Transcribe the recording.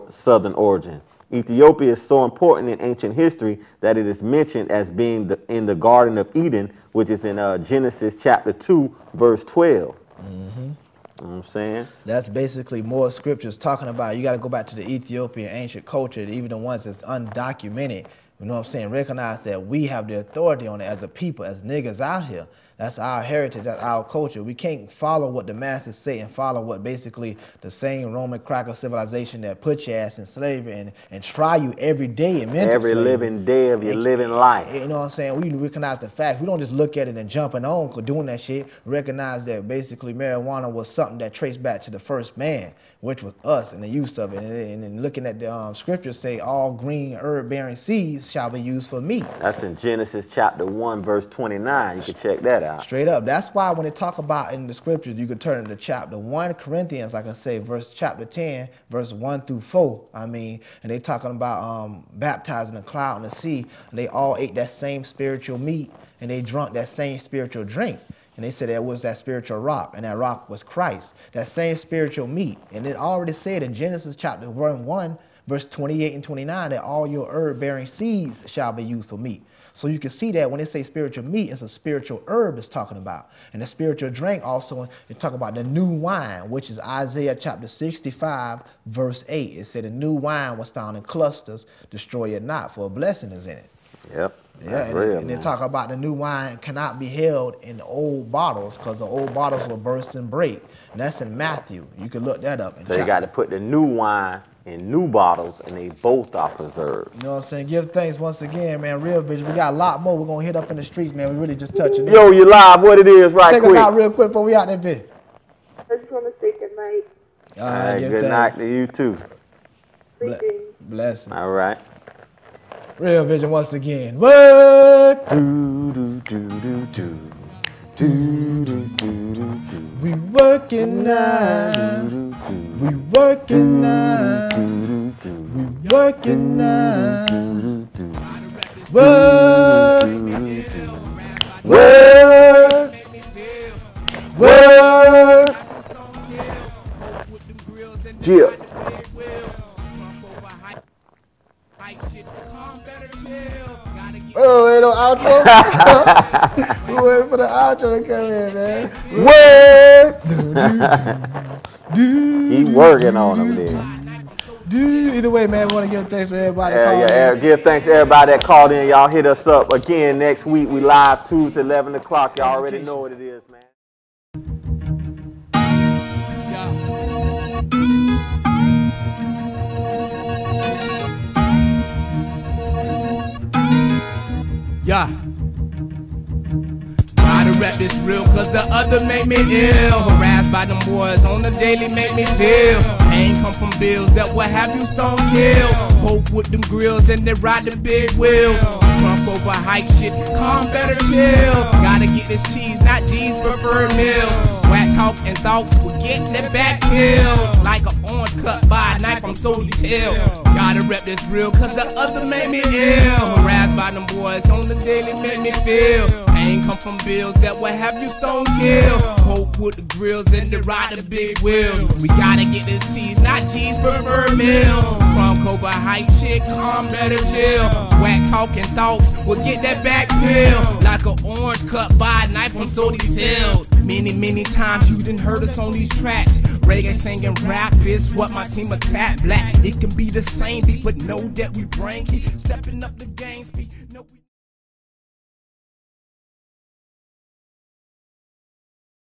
southern origin. Ethiopia is so important in ancient history that it is mentioned as being in the Garden of Eden, which is in Genesis chapter 2, verse 12. Mm-hmm. You know what I'm saying? That's basically more scriptures talking about, you got to go back to the Ethiopian ancient culture, even the ones that's undocumented. You know what I'm saying? Recognize that we have the authority on it as a people, as niggas out here. That's our heritage, that's our culture. We can't follow what the masses say and follow what basically the same Roman cracker civilization that put your ass in slavery and try you every day in mental every slavery. Living day of your living life. You know what I'm saying? We recognize the facts. We don't just look at it and jumping on doing that shit. Recognize that basically marijuana was something that traced back to the first man, which was us and the use of it. And then looking at the scriptures say all green herb-bearing seeds shall be used for meat. That's in Genesis chapter 1, verse 29. You can check that out. Straight up. That's why when they talk about in the scriptures, you can turn to chapter 1 Corinthians, like I say, chapter 10, verse 1 through 4. I mean, and they talking about baptizing the cloud and the sea. And they all ate that same spiritual meat and they drank that same spiritual drink. And they said that was that spiritual rock, and that rock was Christ. That same spiritual meat. And it already said in Genesis chapter 1, verse 28 and 29, that all your herb-bearing seeds shall be used for meat. So you can see that when they say spiritual meat, it's a spiritual herb it's talking about. And the spiritual drink also, they talk about the new wine, which is Isaiah chapter 65, verse 8. It said the new wine was found in clusters, destroy it not, for a blessing is in it. Yep. Yeah, and they talk about the new wine cannot be held in the old bottles because the old bottles will burst and break. And that's in Matthew. You can look that up. So you got to put the new wine in new bottles, and they both are preserved. You know what I'm saying? Give thanks once again, man. Real Vision. We got a lot more we're going to hit up in the streets, man. We really just touching it. Yo, you live. What it is right quick. Take us out real quick before we out there, bitch. I just want to say good night. All right, good night to you, too. Blessing. All right. Real Vision once again. What? Do, do, do, do, do. Do, do, do, do, do. We working now. We working now. We working now. Work. Work. Work. Yeah. Oh, ain't no outro? We waiting for the outro to come in, man. Work! Keep working on them there. Either way, man, we want to give thanks to everybody. Give thanks to everybody that called in. Y'all hit us up again next week. We live Tuesday, 11 o'clock. Y'all already know what it is, man. Yeah. Gotta rap this real cause the other make me ill. Harassed by them boys on the daily make me feel. Pain come from bills that will have you stone kill. Poke with them grills and they ride the big wheels. Crunk over hype shit, calm better chill. Gotta get this cheese, not G's preferred meals. Whack talk and thoughts will get that back killed. Like an orange cut by a knife, I'm so detailed. Gotta rep this real cause the other made me ill. Harassed by them boys on the daily make me feel. Pain come from bills that will have you stone kill. Poke with the grills and they ride the big wheels. We gotta get this cheese, not G's preferred meals. Crunk over hype shit, calm better chill. Whack talking thoughts will get that back pill. Like an orange cut by a knife, I'm so detailed. Many times you done heard us on these tracks. Reggae singing rap is what my team attack. Black, it can be the same beat, but know that we bring heat. Stepping up the game speed.